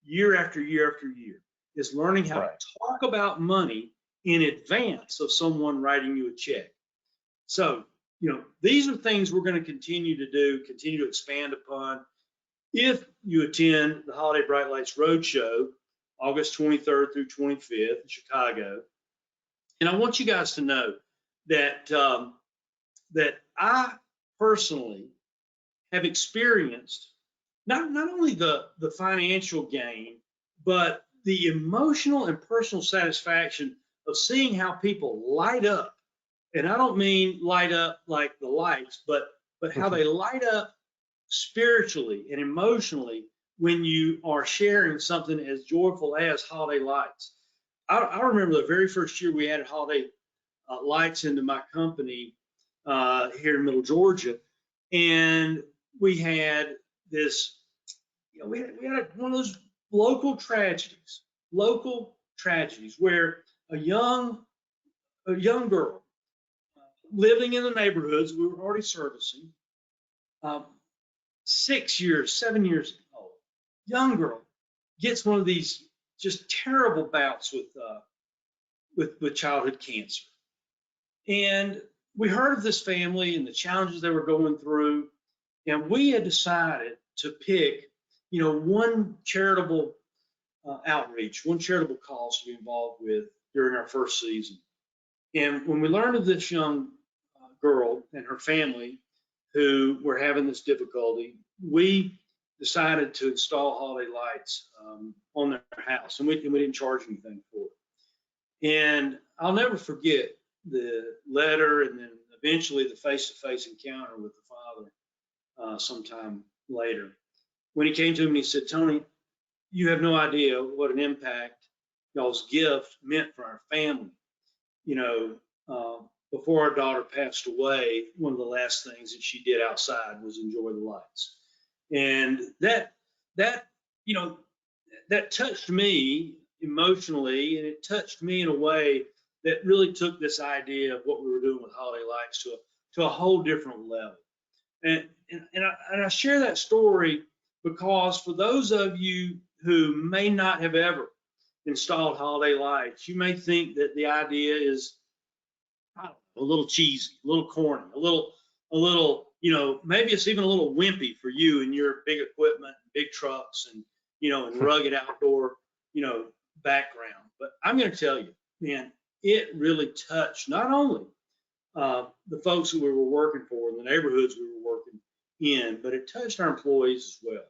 year after year after year, is learning how to talk about money in advance of someone writing you a check. So, these are things we're going to continue to do, continue to expand upon. If you attend the Holiday Bright Lights Roadshow, August 23rd through 25th in Chicago, and I want you guys to know that that I personally have experienced not only the financial gain, but the emotional and personal satisfaction of seeing how people light up. And I don't mean light up like the lights, but how they light up spiritually and emotionally when you are sharing something as joyful as holiday lights. I remember the very first year we added holiday lights into my company here in Middle Georgia, and we had this, we had one of those local tragedies where a young girl living in the neighborhoods we were already servicing, 6 years, 7 years old, young girl gets one of these just terrible bouts with childhood cancer. And we heard of this family and the challenges they were going through, and we had decided to pick, one charitable outreach, one charitable cause to be involved with during our first season. And when we learned of this young girl and her family who were having this difficulty, we decided to install holiday lights on their house, and we didn't charge anything for it. And I'll never forget the letter and then eventually the face-to-face encounter with the father sometime later, when he came to me and he said, Tony, you have no idea what an impact y'all's gift meant for our family. Before our daughter passed away, one of the last things that she did outside was enjoy the lights. And that touched me emotionally, and it touched me in a way that really took this idea of what we were doing with holiday lights to a whole different level. And I share that story because for those of you who may not have ever installed holiday lights, you may think that the idea is, I don't know, a little cheesy, a little corny, a little, maybe it's even a little wimpy for you and your big equipment, big trucks, and and rugged outdoor, background. But I'm going to tell you, man, it really touched not only the folks that we were working for, the neighborhoods we were working in, but it touched our employees as well.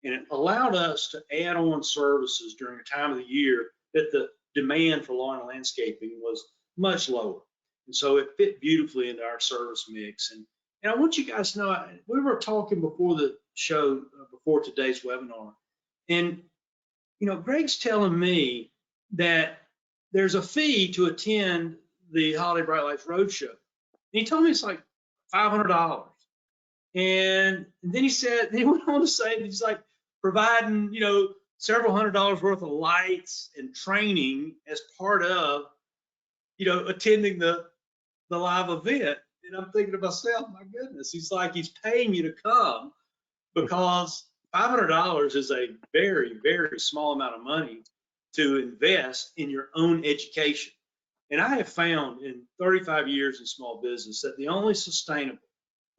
And it allowed us to add on services during a time of the year that the demand for lawn and landscaping was much lower. And so it fit beautifully into our service mix. And I want you guys to know, we were talking before the show, before today's webinar, and Greg's telling me that there's a fee to attend the Holiday Bright Lights Roadshow. And he told me it's like $500. And then he went on to say that he's like providing, several $100s worth of lights and training as part of, attending the live event. And I'm thinking to myself, my goodness, he's paying you to come, because $500 is a very, very small amount of money to invest in your own education. And I have found in 35 years in small business that the only sustainable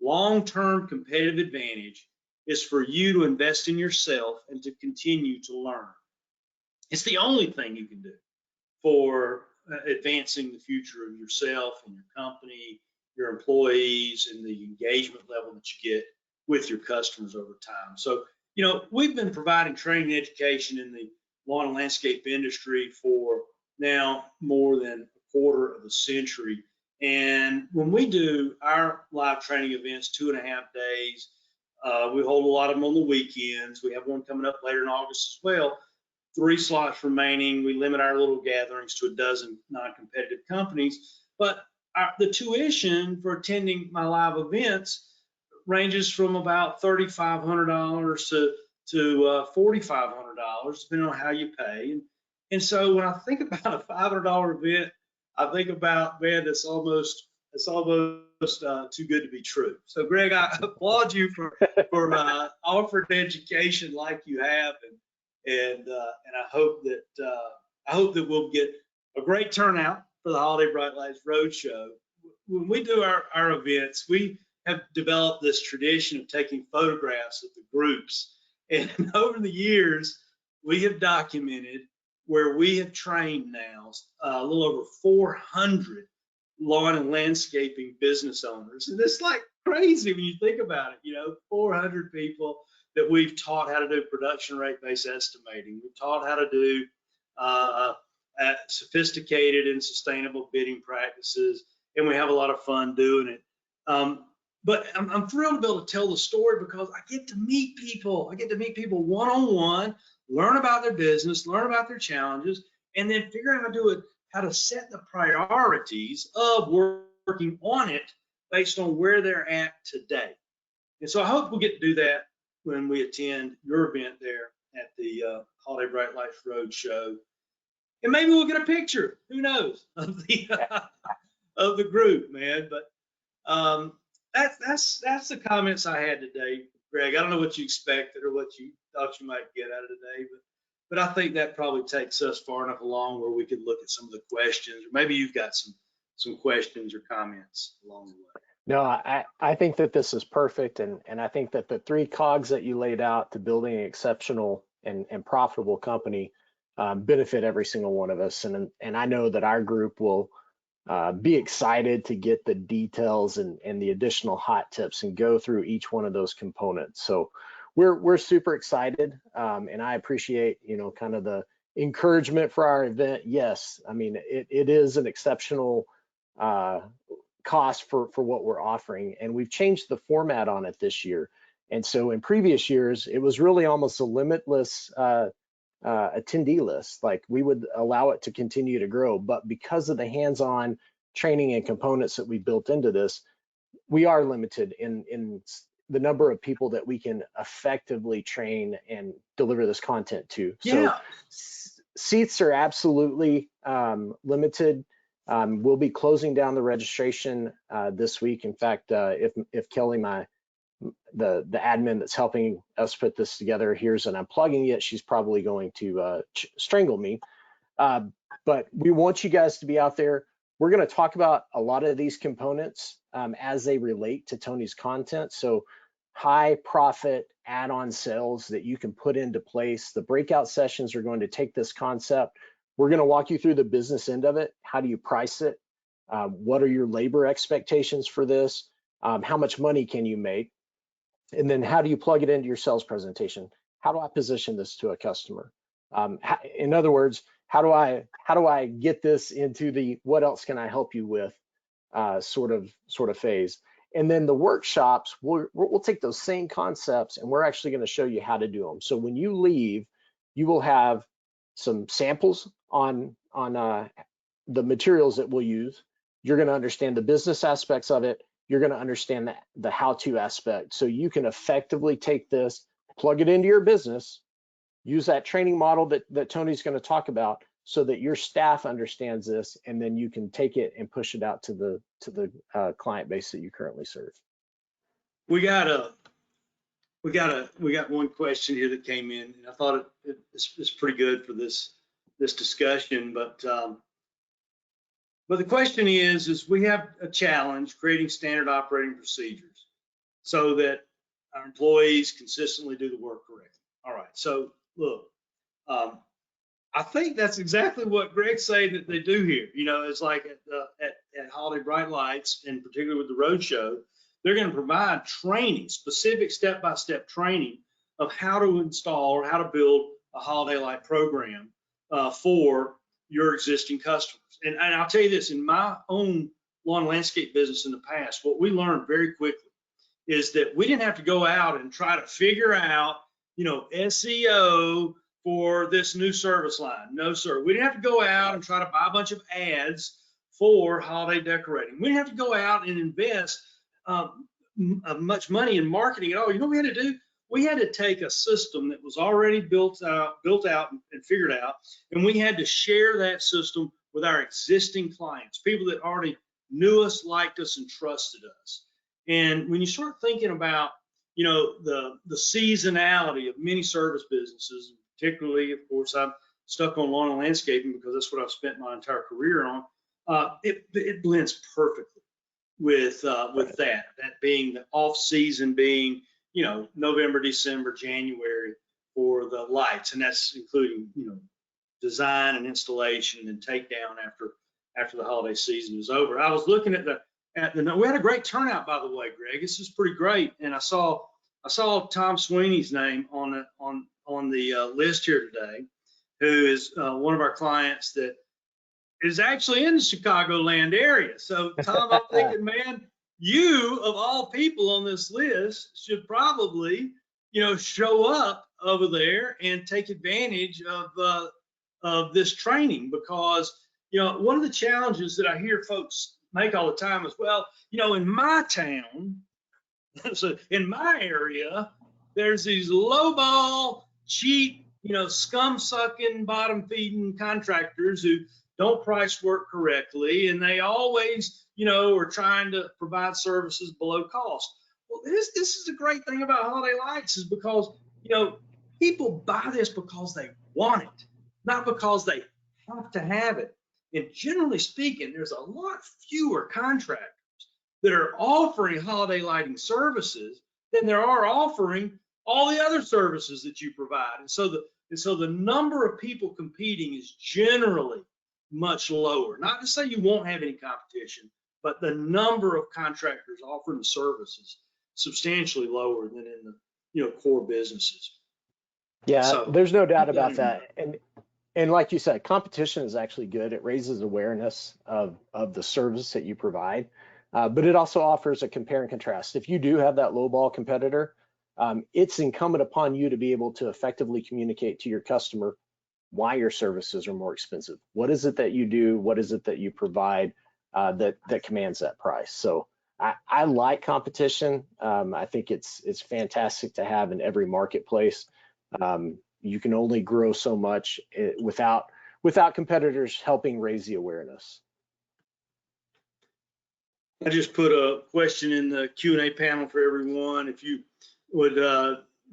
long-term competitive advantage is for you to invest in yourself and to continue to learn. It's the only thing you can do for advancing the future of yourself and your company, your employees, and the engagement level that you get with your customers over time. So, we've been providing training and education in the lawn and landscape industry for now more than a quarter of a century. And when we do our live training events, 2.5 days, we hold a lot of them on the weekends. We have one coming up later in August as well. 3 slots remaining. We limit our little gatherings to a dozen non-competitive companies. But the tuition for attending my live events ranges from about $3,500 to $4,500, depending on how you pay. And so when I think about a $500 event, I think about, man, it's almost too good to be true. So Greg, I applaud you for offering education like you have, and I hope that we'll get a great turnout for the Holiday Bright Lights Roadshow. When we do our events, we have developed this tradition of taking photographs of the groups, and over the years we have documented where we have trained now a little over 400 lawn and landscaping business owners. And it's like crazy when you think about it, 400 people that we've taught how to do production rate-based estimating. We've taught how to do sophisticated and sustainable bidding practices, and we have a lot of fun doing it. But I'm thrilled to be able to tell the story because I get to meet people. I get to meet people one-on-one, learn about their business, learn about their challenges, and then figure out how to set the priorities of working on it based on where they're at today. And so I hope we'll get to do that when we attend your event there at the Holiday Bright Lights Roadshow. And maybe we'll get a picture, who knows, of the group, man. But that's the comments I had today, Greg. I don't know what you expected or what you thought you might get out of today, but I think that probably takes us far enough along where we could look at some of the questions, or maybe you've got some questions or comments along the way. No, I think that this is perfect, and I think that the 3 cogs that you laid out to building an exceptional and profitable company benefit every single one of us, and I know that our group will be excited to get the details and the additional hot tips and go through each one of those components. So we're super excited, and I appreciate kind of the encouragement for our event. Yes, I mean it is an exceptional cost for what we're offering, and we've changed the format on it this year. And so in previous years, it was really almost a limitless attendee list. Like, we would allow it to continue to grow, but because of the hands-on training and components that we built into this, we are limited in the number of people that we can effectively train and deliver this content to. Yeah. So seats are absolutely limited. We'll be closing down the registration this week. In fact, if Kelly, the admin that's helping us put this together, hears and I'm plugging it, she's probably going to strangle me. But we want you guys to be out there. We're going to talk about a lot of these components as they relate to Tony's content. So high profit add-on sales that you can put into place. The breakout sessions are going to take this concept. We're going to walk you through the business end of it. How do you price it? What are your labor expectations for this? How much money can you make? And then how do you plug it into your sales presentation? How do I position this to a customer? In other words, how do I get this into the what else can I help you with sort of phase? And then the workshops, we'll take those same concepts and we're actually going to show you how to do them. So when you leave, you will have some samples on the materials that we'll use. You're going to understand the business aspects of it. You're going to understand the how-to aspect. So you can effectively take this, plug it into your business, use that training model that Tony's going to talk about so that your staff understands this, and then you can take it and push it out to the client base that you currently serve. We got one question here that came in, and I thought it's pretty good for this discussion, but the question is we have a challenge creating standard operating procedures so that our employees consistently do the work correctly. All right, so look, I think that's exactly what Greg's saying that they do here. You know, it's like at Holiday Bright Lights, and particularly with the Roadshow, they're going to provide training, specific step-by-step training of how to install or how to build a holiday light program for your existing customers. And I'll tell you this, in my own lawn landscape business in the past, what we learned very quickly is that we didn't have to go out and try to figure out, you know, SEO for this new service line. No, sir. We didn't have to go out and try to buy a bunch of ads for holiday decorating. We didn't have to go out and invest much money in marketing at all. You know what we had to do? We had to take a system that was already built out and figured out, and we had to share that system with our existing clients, people that already knew us, liked us, and trusted us. And when you start thinking about, you know, the seasonality of many service businesses, particularly, of course, I'm stuck on lawn and landscaping because that's what I've spent my entire career on. It blends perfectly with that being the off season, being, you know, November, December, January for the lights, and that's including, you know, design and installation and takedown after the holiday season is over. I was looking at we had a great turnout, by the way, Greg. This is pretty great, and I saw Tom Sweeney's name on the list here today, who is one of our clients that is actually in the Chicagoland area. So Tom, I'm thinking, man, you of all people on this list should probably, you know, show up over there and take advantage of this training, because, you know, one of the challenges that I hear folks make all the time is, well, you know, in my town, so in my area, there's these lowball, cheap, you know, scum-sucking, bottom-feeding contractors who don't price work correctly, and they always, you know, are trying to provide services below cost. Well, this is a great thing about holiday lights, is because, you know, people buy this because they want it, not because they have to have it. And generally speaking, there's a lot fewer contractors that are offering holiday lighting services than there are offering all the other services that you provide. And so the number of people competing is generally much lower. Not to say you won't have any competition, but the number of contractors offering the services substantially lower than in the, you know, core businesses. Yeah, so, there's no doubt about that. And like you said, competition is actually good. It raises awareness of the service that you provide, but it also offers a compare and contrast. If you do have that lowball competitor, it's incumbent upon you to be able to effectively communicate to your customer why your services are more expensive. What is it that you do? What is it that you provide that commands that price? So I like competition. I think it's fantastic to have in every marketplace. You can only grow so much without competitors helping raise the awareness. I just put a question in the Q&A panel for everyone. If you would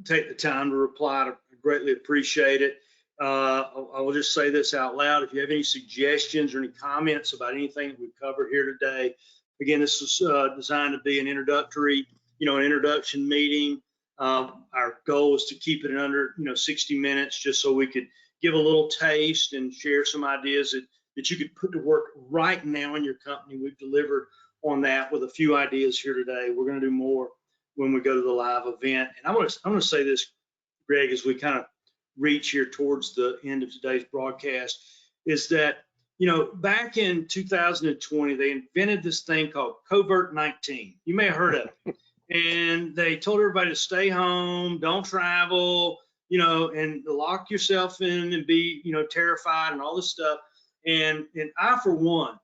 take the time to reply, I'd greatly appreciate it. I will just say this out loud. If you have any suggestions or any comments about anything that we've covered here today, again, this is designed to be an introduction meeting. Our goal is to keep it in under 60 minutes, just so we could give a little taste and share some ideas that that you could put to work right now in your company. We've delivered on that with a few ideas here today. We're going to do more when we go to the live event. And I'm going to say this, Greg, as we kind of reach here towards the end of today's broadcast, is that, back in 2020, they invented this thing called COVID-19. You may have heard of it. And they told everybody to stay home, don't travel, and lock yourself in and be, terrified and all this stuff. And I, for one,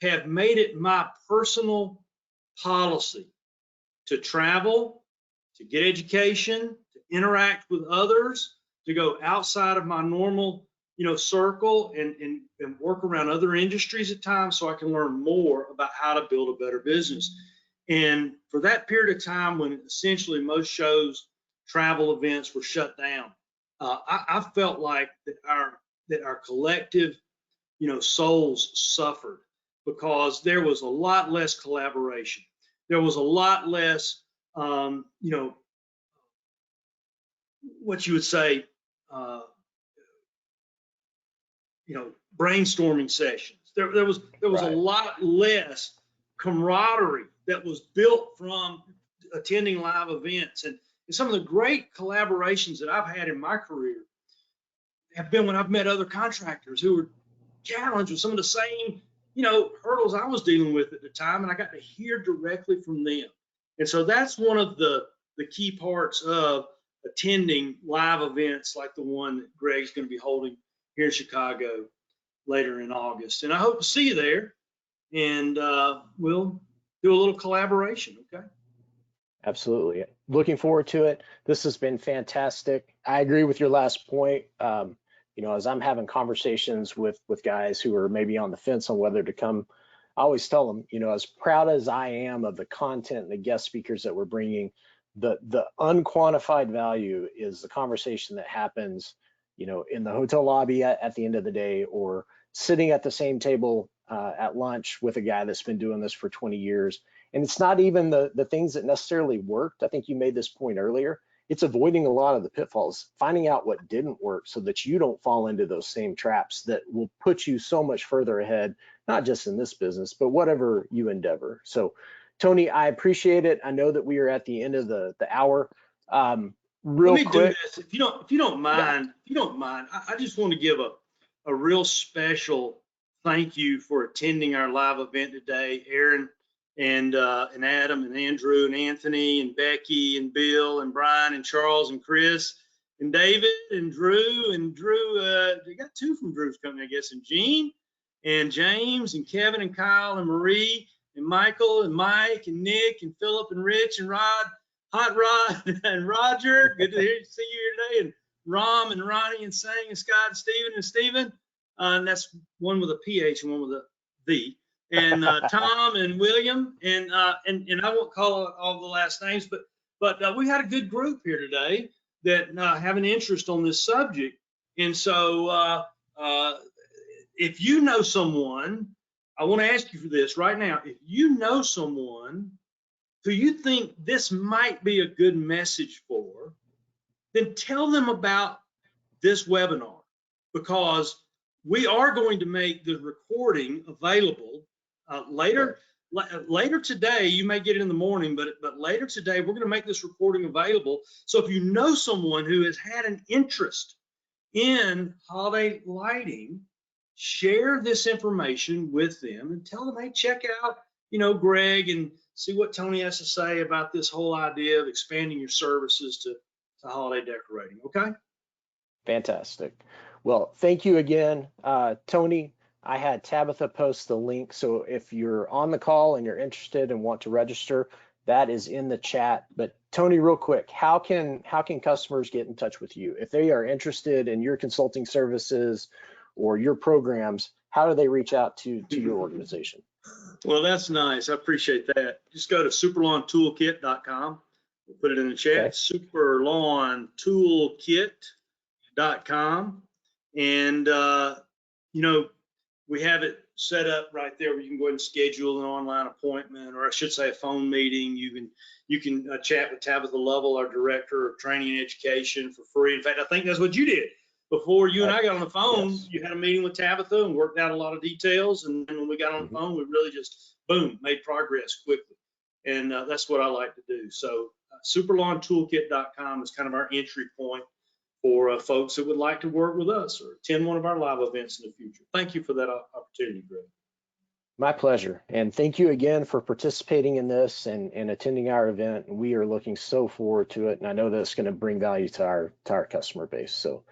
have made it my personal policy to travel, to get education, to interact with others, to go outside of my normal, circle and work around other industries at times so I can learn more about how to build a better business. And for that period of time when essentially most shows, travel events were shut down, I felt like that our collective, souls suffered because there was a lot less collaboration. There was a lot less, what you would say, brainstorming sessions. There was Right. a lot less camaraderie that was built from attending live events. And some of the great collaborations that I've had in my career have been when I've met other contractors who were challenged with some of the same, hurdles I was dealing with at the time, and I got to hear directly from them. And so that's one of the key parts of attending live events like the one that Greg's going to be holding here in Chicago later in August. And I hope to see you there, and we'll do a little collaboration, okay? Absolutely. Looking forward to it. This has been fantastic. I agree with your last point. As I'm having conversations with guys who are maybe on the fence on whether to come, I always tell them, as proud as I am of the content and the guest speakers that we're bringing, the unquantified value is the conversation that happens, in the hotel lobby at the end of the day, or sitting at the same table at lunch with a guy that's been doing this for 20 years. And it's not even the things that necessarily worked. I think you made this point earlier. It's avoiding a lot of the pitfalls, finding out what didn't work so that you don't fall into those same traps that will put you so much further ahead, not just in this business, but whatever you endeavor. So, Tony, I appreciate it. I know that we are at the end of the hour. Real Let me quick, do this, if you don't mind. I just want to give a real special thank you for attending our live event today, Aaron and Adam and Andrew and Anthony and Becky and Bill and Brian and Charles and Chris and David and Drew. They got two from Drew's company, I guess, and Gene and James and Kevin and Kyle and Marie and Michael and Mike and Nick and Philip and Rich and Rod, Hot Rod and Roger. Good to see you here today. And Rom and Ronnie and Sang and Scott and Stephen. And that's one with a PH and one with a V. And Tom and William, and I won't call out all the last names, but we had a good group here today that have an interest on this subject. And so if you know someone, I want to ask you for this right now. If you know someone who you think this might be a good message for, then tell them about this webinar, because we are going to make the recording available later today. You may get it in the morning, but later today we're going to make this recording available. So if you know someone who has had an interest in holiday lighting, share this information with them and tell them, hey, check out, Greg, and see what Tony has to say about this whole idea of expanding your services to holiday decorating. Okay. fantastic. Well, thank you again, Tony. I had Tabitha post the link, so if you're on the call and you're interested and want to register, that is in the chat. But Tony, real quick, how can customers get in touch with you if they are interested in your consulting services or your programs? How do they reach out to your organization? Well, that's nice. I appreciate that. Just go to superlawntoolkit.com. We'll put it in the chat. Okay. Superlawntoolkit.com. And, we have it set up right there where you can go ahead and schedule an online appointment, or I should say a phone meeting. You can chat with Tabitha Lovell, our Director of Training and Education, for free. In fact, I think that's what you did before you and I got on the phone, Yes. you had a meeting with Tabitha and worked out a lot of details. And then when we got on the phone, we really just, boom, made progress quickly. And that's what I like to do. So superlawntoolkit.com is kind of our entry point for folks that would like to work with us or attend one of our live events in the future. Thank you for that opportunity, Greg. My pleasure. And thank you again for participating in this and attending our event. We are looking so forward to it. And I know that it's going to bring value to our customer base. So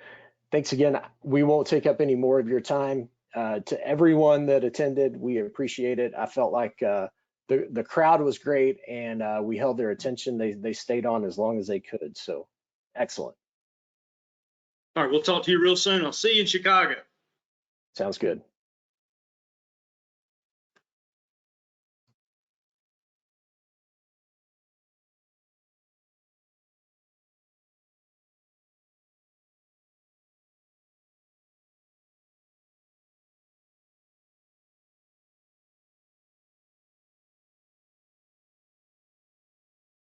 thanks again. We won't take up any more of your time. To everyone that attended, we appreciate it. I felt like the crowd was great and we held their attention. They stayed on as long as they could. So excellent. All right, we'll talk to you real soon. I'll see you in Chicago. Sounds good.